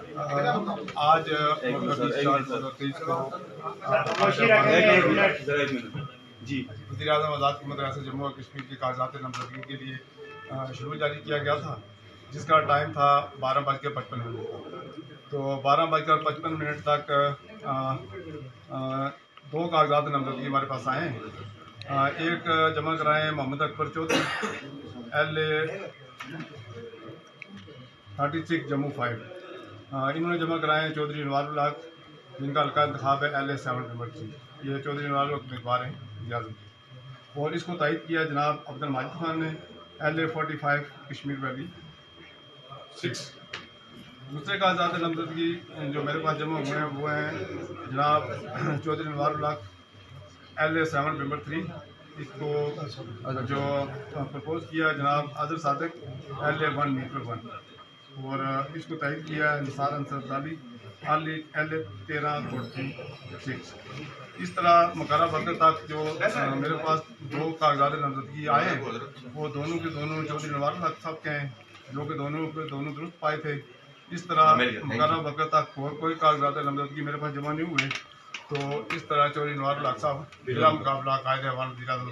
आज 2023 को जी वज़ीर आज़म आज़ाद हुकूमत रियासत जम्मू और कश्मीर के कागजात नामजदगी के लिए शेड्यूल जारी किया गया था, जिसका टाइम था 12:55 तो 12:55 तक दो कागजात नामजदगी हमारे पास आए हैं। एक जमा कराए मोहम्मद अकबर चौधरी LA36 जम्मू 5। इन्होंने जमा कराए हैं चौधरी नवारुल हक, जिनका हल्का इंतखाब है LA7 नंबर 3। ये चौधरी नवारुल हक उम्मीदवार हैं इजाज़त। और इसको तायद किया जनाब अब्दुल माजिद खान ने LA45 कश्मीर वैली 6। दूसरे कागजात नामजदगी जो मेरे पास जमा हुए हैं वो हैं जनाब चौधरी नवारुल हक LA7 नंबर 3। इसको जो प्रपोज किया जनाब आदिल सादिक LA1 मीटर 1। और इसको तय किया निसार अंसर अली LA13 इस तरह मकारा वक्त तक जो मेरे पास दो कागजात नामजदगी आए हैं वो दोनों के दोनों चौधरी नवारुल हक साहब के हैं, जो कि दोनों दुरुस्त पाए थे। इस तरह मकारा वक्त तक और कोई कागजात नामजदगी मेरे पास जमा नहीं हुए। तो इस तरह चौधरी नवारुल हक साहब बिला मुकाबला कायदे अवान वज़ीर आज़म